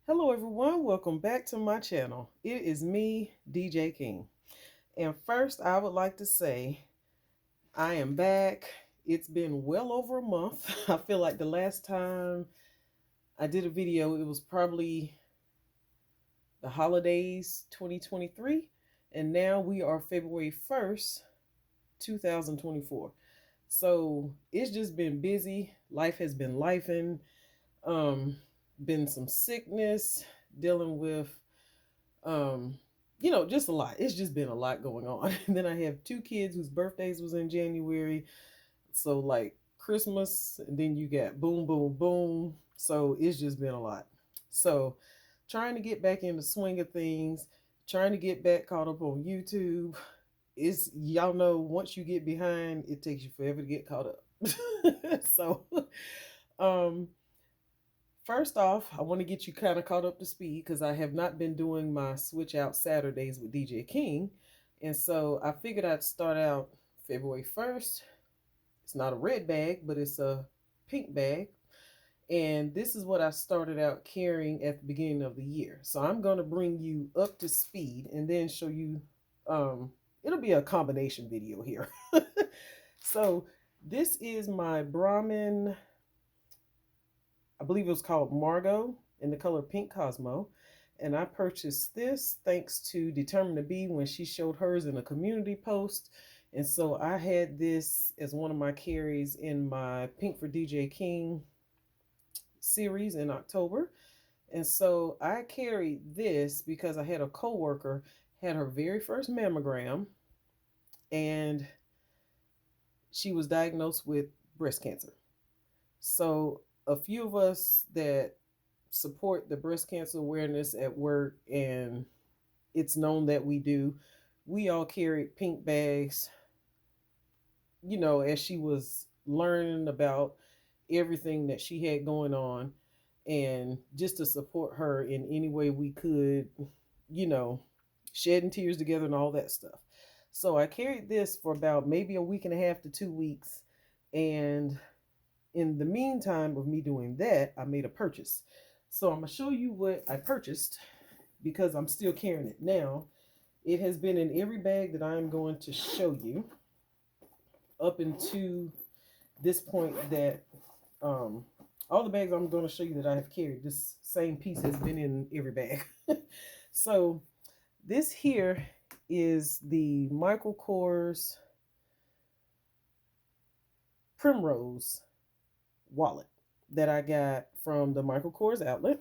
Hello everyone, welcome back to my channel. It is me, DJ King. And first I would like to say I am back. It's been well over a month. I feel like the last time I did a video, it was probably the holidays 2023. And now we are February 1st, 2024. So it's just been busy. Life has been lifing. Um, been some sickness, dealing with just a lot. It's just been a lot going on. And then I have two kids whose birthdays was in January. So like Christmas, and then you got boom, boom, boom. So it's just been a lot. So trying to get back in the swing of things, trying to get back caught up on YouTube. It's y'all know once you get behind, it takes you forever to get caught up. So um first off, I want to get you kind of caught up to speed because I have not been doing my switch out Saturdays with DJ King. And so I figured I'd start out February 1st. It's not a red bag, but it's a pink bag. And this is what I started out carrying at the beginning of the year. So I'm going to bring you up to speed and then show you, it'll be a combination video here. So this is my Brahmin, I believe it was called Margot in the color Pink Cosmo. And I purchased this thanks to Determined to Be when she showed hers in a community post. And so I had this as one of my carries in my Pink for DJ King series in October. And so I carried this because I had a coworker had her very first mammogram and she was diagnosed with breast cancer. So a few of us that support the breast cancer awareness at work, and it's known that we all carried pink bags, as she was learning about everything that she had going on, and just to support her in any way we could, you know, shedding tears together and all that stuff. So I carried this for about maybe a week and a half to 2 weeks. And in the meantime of me doing that, I made a purchase. So I'm going to show you what I purchased because I'm still carrying it now. It has been in every bag that I'm going to show you up into this point that all the bags I'm going to show you that I have carried, this same piece has been in every bag. So this here is the Michael Kors Primrose wallet that I got from the Michael Kors outlet.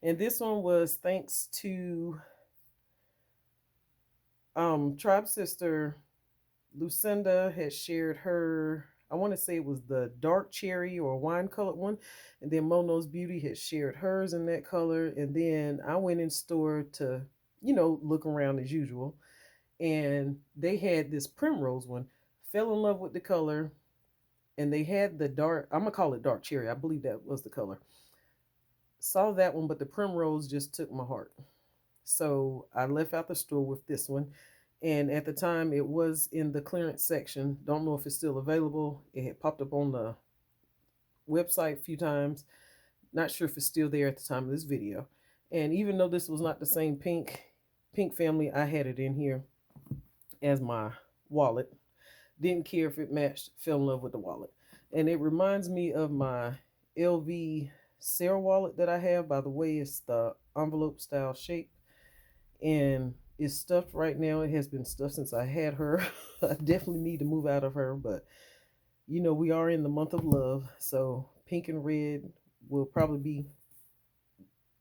And this one was thanks to Tribe Sister Lucinda had shared her, I want to say it was the dark cherry or wine colored one. And then Mono's Beauty had shared hers in that color. And then I went in store to, look around as usual. And they had this primrose one. Fell in love with the color. And they had the dark, I'm going to call it dark cherry. I believe that was the color. Saw that one, but the primrose just took my heart. So I left out the store with this one. And at the time, it was in the clearance section. Don't know if it's still available. It had popped up on the website a few times. Not sure if it's still there at the time of this video. And even though this was not the same pink family, I had it in here as my wallet. Didn't care if it matched. Fell in love with the wallet. And it reminds me of my LV Sarah wallet that I have. By the way, it's the envelope style shape. And it's stuffed right now. It has been stuffed since I had her. I definitely need to move out of her, but we are in the month of love, so pink and red will probably be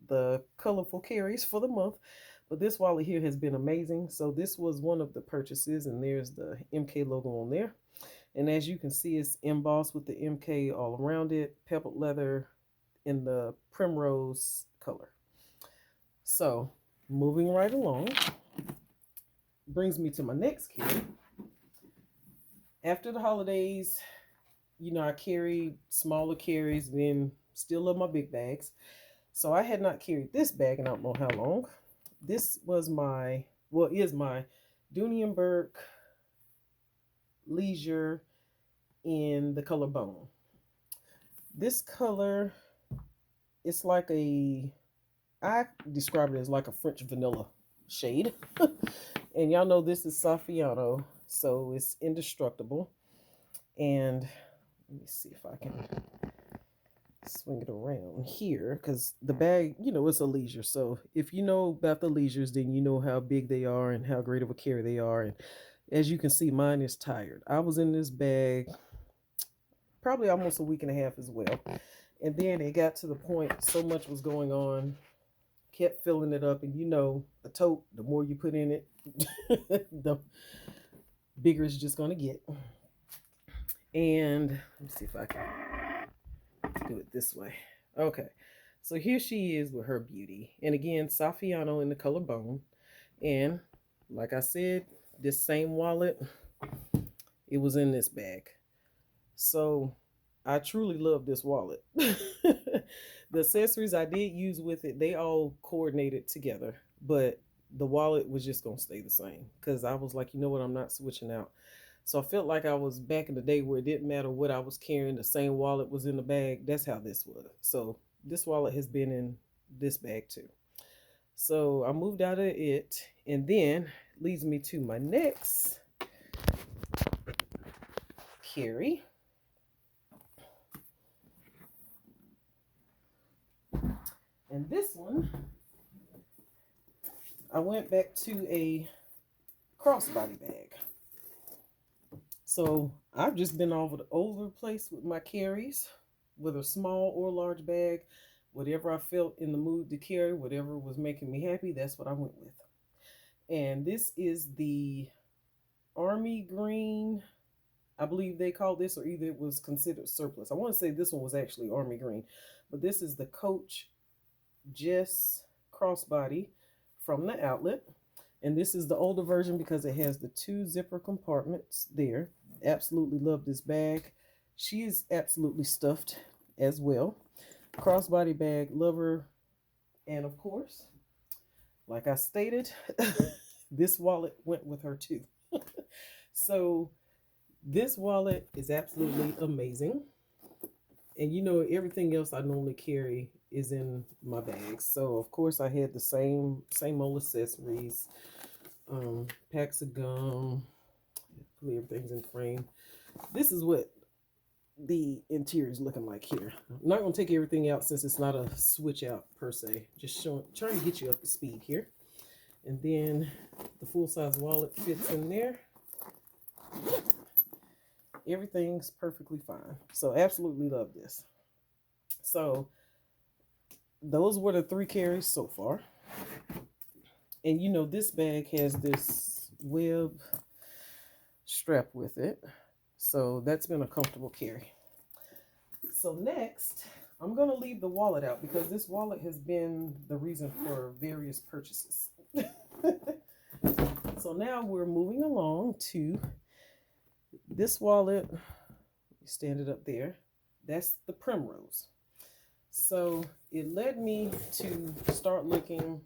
the colorful carries for the month. But this wallet here has been amazing. So this was one of the purchases, and there's the MK logo on there. And as you can see, it's embossed with the MK all around it, pebbled leather in the primrose color. So moving right along, brings me to my next carry. After the holidays, I carried smaller carries, then still love my big bags. So I had not carried this bag in I don't know how long. This was is my Dooney & Burke Leisure in the color bone. This color, it's like a I describe it as like a French vanilla shade. And y'all know this is Saffiano, so it's indestructible. And let me see if I can swing it around here because the bag, it's a leisure. So if you know about the leisures, then you know how big they are and how great of a carry they are. And as you can see, mine is tired. I was in this bag probably almost a week and a half as well. And then it got to the point so much was going on, kept filling it up. And a tote, the more you put in it, the bigger it's just going to get. And let me see if I can do it this way. Okay. So here she is with her beauty. And again, Saffiano in the color bone. And like I said, this same wallet, it was in this bag. So I truly love this wallet. The accessories I did use with it, they all coordinated together. But the wallet was just going to stay the same. Because I was like, you know what, I'm not switching out. So I felt like I was back in the day where it didn't matter what I was carrying. The same wallet was in the bag. That's how this was. So this wallet has been in this bag too. So I moved out of it, and then leads me to my next carry. And this one, I went back to a crossbody bag. So I've just been all over the place with my carries, whether small or large bag, whatever I felt in the mood to carry, whatever was making me happy, that's what I went with. And this is the army green, I believe they call this, or either it was considered surplus. I want to say this one was actually army green, but this is the Coach Jess crossbody from the outlet. And this is the older version because it has the 2 zipper compartments there. Absolutely love this bag. She is absolutely stuffed as well. Crossbody bag, lover. And of course, like I stated, this wallet went with her too. So this wallet is absolutely amazing. And everything else I normally carry is in my bags. So of course I had the same old accessories, packs of gum. Hopefully everything's in frame. This is what the interior is looking like here. I'm not going to take everything out since it's not a switch out per se. Just trying to get you up to speed here. And then the full-size wallet fits in there. Everything's perfectly fine. So absolutely love this. So those were the 3 carries so far. And this bag has this web strap with it. So that's been a comfortable carry. So next, I'm going to leave the wallet out because this wallet has been the reason for various purchases. So now we're moving along to this wallet. Stand it up there. That's the Primrose. So it led me to start looking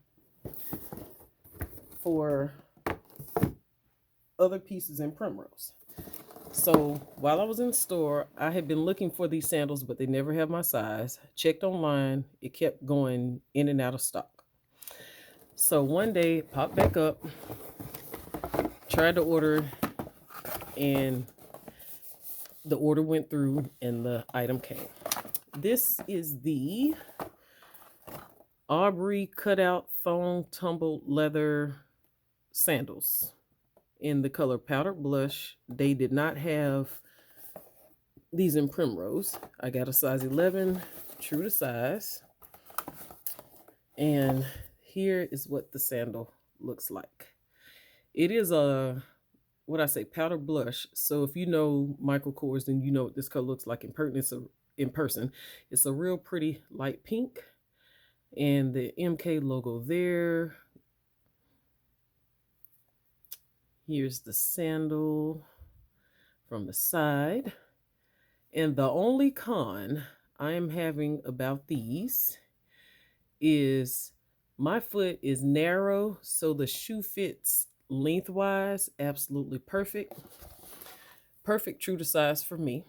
for other pieces in Primrose. So while I was in the store, I had been looking for these sandals, but they never had my size. Checked online, it kept going in and out of stock. So one day it popped back up, tried to order, and the order went through and the item came. This is the Aubrey cutout foam tumbled leather sandals in the color powdered blush. They did not have these in Primrose. I got a size 11, true to size. And here is what the sandal looks like. It is a, powder blush. So if you know Michael Kors, then you know what this color looks like in person. It's a real pretty light pink. And the MK logo there. Here's the sandal from the side. And the only con I am having about these is my foot is narrow, so the shoe fits lengthwise absolutely perfect. Perfect, true to size for me.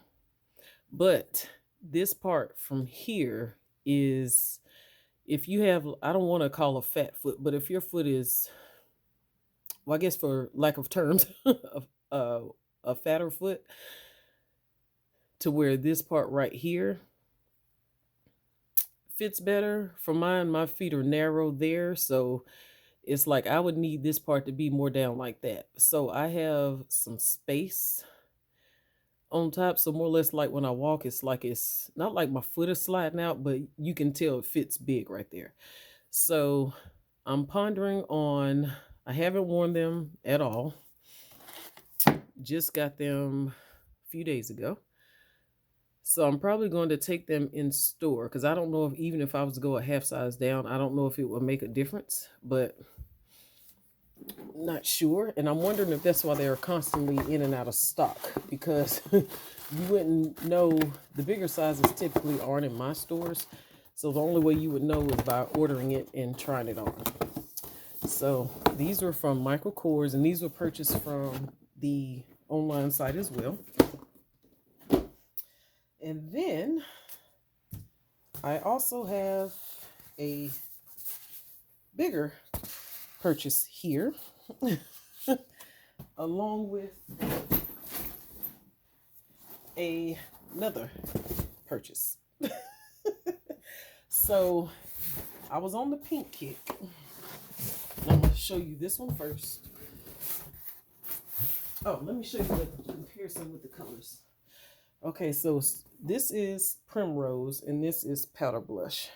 But this part from here is If you have, I don't want to call a fat foot, but if your foot is, well, I guess for lack of terms, a, a fatter foot, to where this part right here fits better. For mine, my feet are narrow there, so it's like I would need this part to be more down like that. So I have some space on top, so more or less like when I walk, it's like it's not like my foot is sliding out, but you can tell it fits big right there. So I'm pondering on, I haven't worn them at all, just got them a few days ago. So I'm probably going to take them in store because I don't know if, even if I was to go a half size down, I don't know if it would make a difference, but not sure. And I'm wondering if that's why they're constantly in and out of stock, because you wouldn't know, the bigger sizes typically aren't in my stores. So the only way you would know is by ordering it and trying it on. So these were from Michael Kors, and these were purchased from the online site as well. And then I also have a bigger purchase here, along with another purchase. So I was on the pink kick. I'm going to show you this one first. Oh, let me show you the comparison with the colors. Okay, so this is Primrose and this is Powder Blush.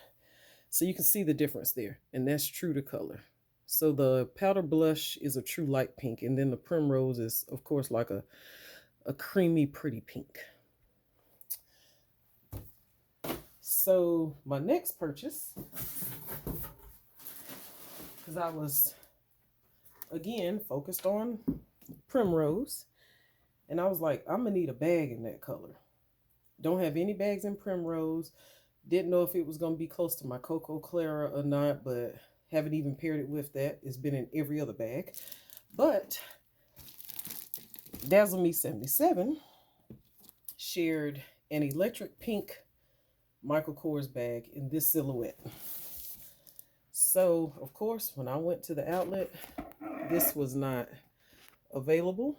So you can see the difference there, and that's true to color. So the Powder Blush is a true light pink, and then the Primrose is, of course, like a creamy, pretty pink. So my next purchase, because I was, again, focused on Primrose, and I was like, I'm going to need a bag in that color. Don't have any bags in Primrose. Didn't know if it was going to be close to my Cocoa Clara or not, but haven't even paired it with that. It's been in every other bag. But Dazzle Me 77 shared an electric pink Michael Kors bag in this silhouette. So, of course, when I went to the outlet, this was not available,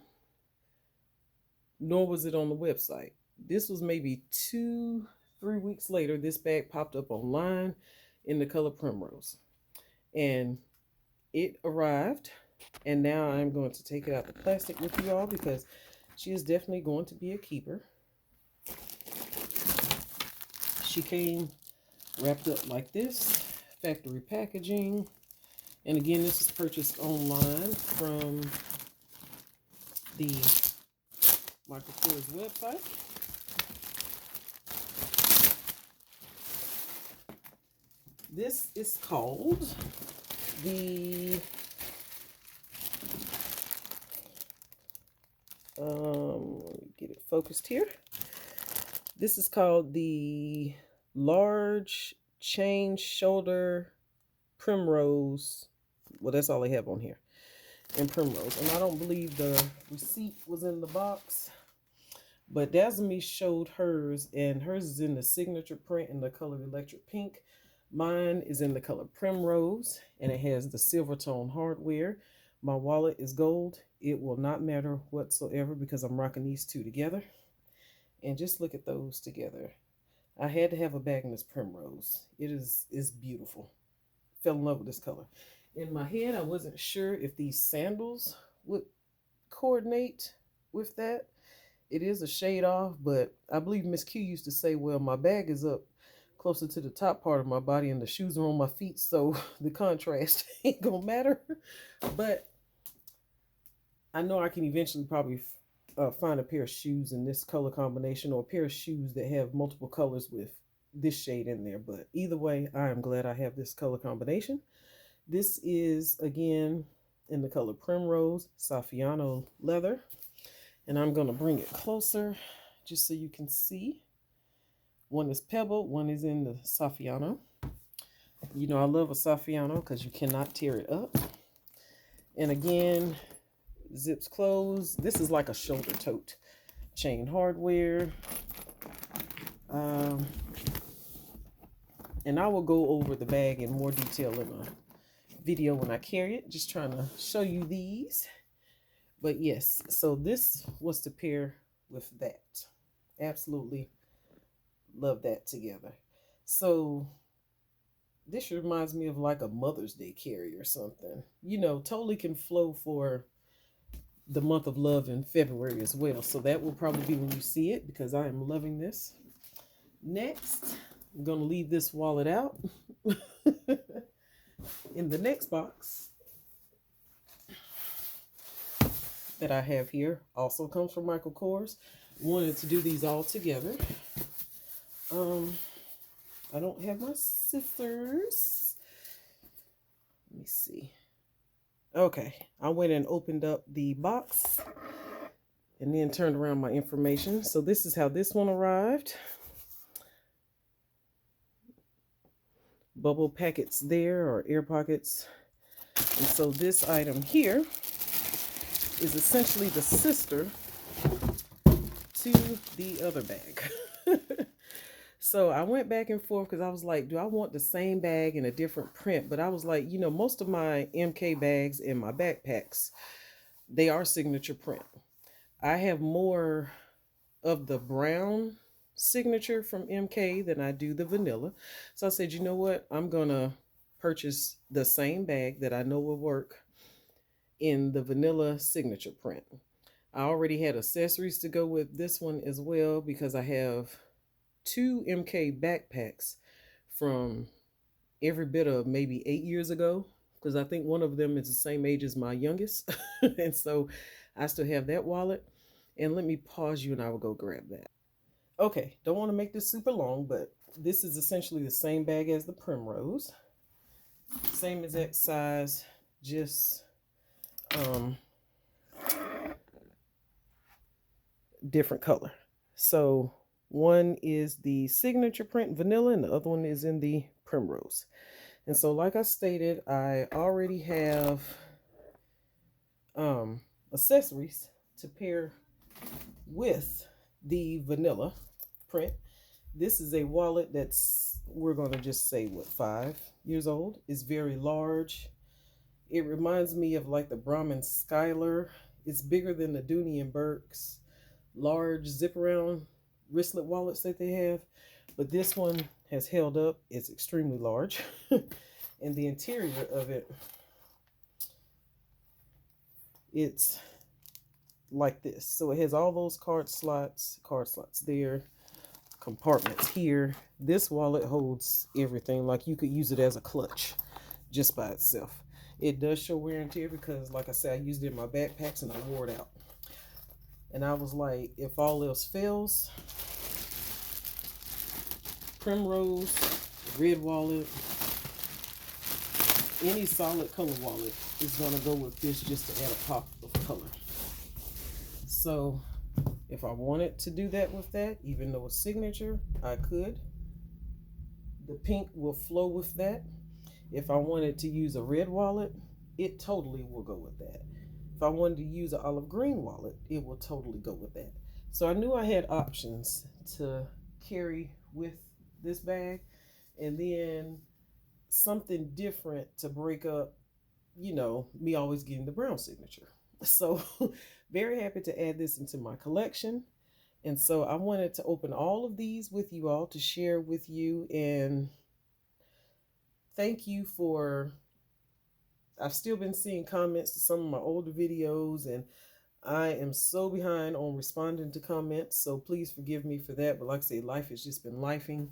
nor was it on the website. This was maybe 2-3 weeks later, this bag popped up online in the color Primrose. And it arrived, and now I'm going to take it out the plastic with you all because she is definitely going to be a keeper. She came wrapped up like this, factory packaging. And again, this is purchased online from the Michael Kors website. This is called the let me get it focused here. This is called the large chain shoulder Primrose. Well, that's all they have on here in Primrose, and I don't believe the receipt was in the box. But Dazzle Me showed hers, and hers is in the signature print in the color electric pink. Mine is in the color Primrose, and it has the silver tone hardware. My wallet is gold. It will not matter whatsoever because I'm rocking these two together. And just look at those together. I had to have a bag in this Primrose. It is beautiful. Fell in love with this color. In my head, I wasn't sure if these sandals would coordinate with that. It is a shade off, but I believe Miss Q used to say, well, my bag is up closer to the top part of my body and the shoes are on my feet, so the contrast ain't gonna matter. But I know I can eventually probably find a pair of shoes in this color combination, or a pair of shoes that have multiple colors with this shade in there. But either way, I am glad I have this color combination. This is, again, in the color Primrose, Saffiano leather. And I'm going to bring it closer just so you can see. One is pebble, one is in the Saffiano. You know I love a Saffiano because you cannot tear it up. And again, zips closed. This is like a shoulder tote. Chain hardware. And I will go over the bag in more detail in a video when I carry it. Just trying to show you these. But yes, so this was to pair with that. Absolutely love that together. So this reminds me of like a Mother's Day carry or something. You know, totally can flow for the month of love in February as well. So that will probably be when you see it, because I am loving this. Next, I'm going to leave this wallet out. In the next box that I have here also comes from Michael Kors. Wanted to do these all together. I don't have my scissors. Let me see. Okay, I went and opened up the box and then turned around my information. So this is how this one arrived. Bubble packets there, or air pockets. And so this item here is essentially the sister to the other bag. So I went back and forth because I was like, do I want the same bag in a different print? But I was like, you know, most of my MK bags and my backpacks, they are signature print. I have more of the brown signature from MK than I do the vanilla. So I said, you know what? I'm going to purchase the same bag that I know will work in the vanilla signature print. I already had accessories to go with this one as well, because I have 2 MK backpacks from every bit of maybe 8 years ago, because I think one of them is the same age as my youngest. And so I still have that wallet. And let me pause you and I will go grab that. Okay, don't want to make this super long, but this is essentially the same bag as the Primrose. Same exact size, just different color. So one is the signature print vanilla and the other one is in the Primrose. And so like I stated, I already have accessories to pair with the vanilla print. This is a wallet that's, we're going to just say, what, 5 years old. It's very large. It reminds me of like the Brahmin Skylar. It's bigger than the Dooney and Burke's large zip around wristlet wallets that they have, but this one has held up. It's extremely large. And the interior of it, it's like this. So it has all those card slots there, compartments here. This wallet holds everything. Like you could use it as a clutch just by itself. It does show wear and tear because, like I said, I used it in my backpacks and I wore it out. And I was like, if all else fails, Primrose, red wallet, any solid color wallet is going to go with this, just to add a pop of color. So if I wanted to do that with that, even though it's signature, I could. The pink will flow with that. If I wanted to use a red wallet, it totally will go with that. If I wanted to use an olive green wallet, it will totally go with that. So I knew I had options to carry with this bag, and then something different to break up, you know, me always getting the brown signature. So very happy to add this into my collection. And so I wanted to open all of these with you all to share with you, and thank you for, I've still been seeing comments to some of my older videos, and I am so behind on responding to comments, so please forgive me for that. But like I say, life has just been lifing,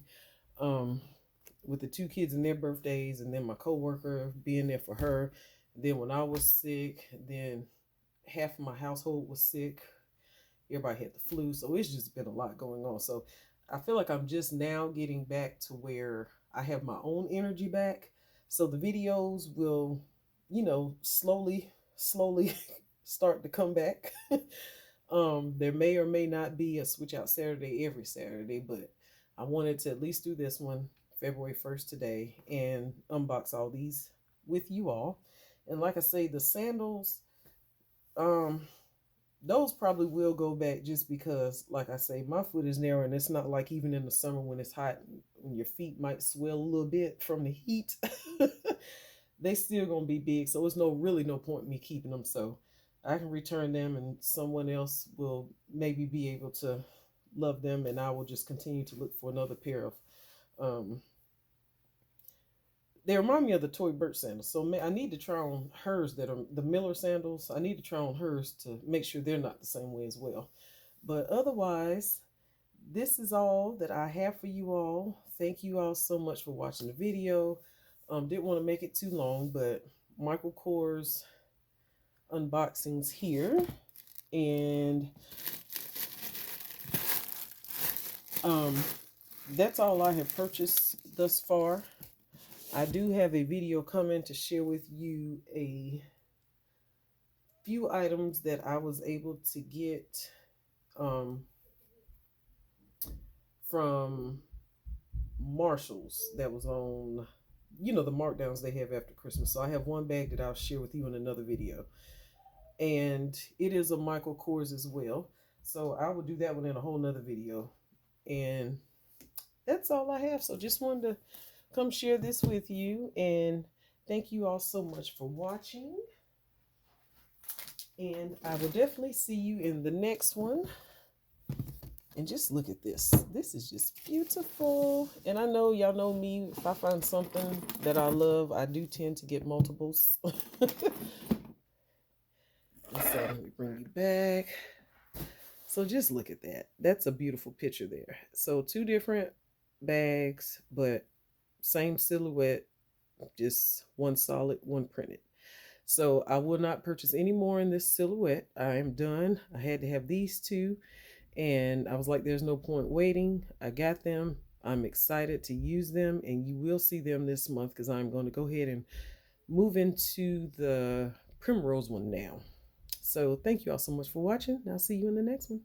with the 2 kids and their birthdays, and then my coworker being there for her. Then when I was sick, then half of my household was sick. Everybody had the flu, so it's just been a lot going on. So I feel like I'm just now getting back to where I have my own energy back. So the videos will, you know, slowly start to come back. There may or may not be a switch out Saturday every Saturday, but I wanted to at least do this one February 1st today and unbox all these with you all. And like I say, the sandals, those probably will go back just because, like I say, my foot is narrow, and it's not like even in the summer when it's hot, when your feet might swell a little bit from the heat. They still gonna be big, so it's really no point in me keeping them. So I can return them, and someone else will maybe be able to love them, and I will just continue to look for another pair of. Um, they remind me of the Toy Burch sandals, so I need to try on hers that are the Miller sandals. I need to try on hers to make sure they're not the same way as well. But otherwise, this is all that I have for you all. Thank you all so much for watching the video. Didn't want to make it too long, but Michael Kors unboxings here. And um, that's all I have purchased thus far. I do have a video coming to share with you a few items that I was able to get from Marshalls that was on, the markdowns they have after Christmas. So I have one bag that I'll share with you in another video. And it is a Michael Kors as well. So I will do that one in a whole nother video. And that's all I have. So just wanted to come share this with you. And thank you all so much for watching. And I will definitely see you in the next one. And just look at this. This is just beautiful. And I know y'all know me. If I find something that I love, I do tend to get multiples. So let me bring you back. So just look at that. That's a beautiful picture there. So 2 different bags, but same silhouette, just one solid, one printed. So I will not purchase any more in this silhouette. I am done. I had to have these 2. And I was like, there's no point waiting. I got them. I'm excited to use them. And you will see them this month because I'm going to go ahead and move into the Primrose one now. So thank you all so much for watching. I'll see you in the next one.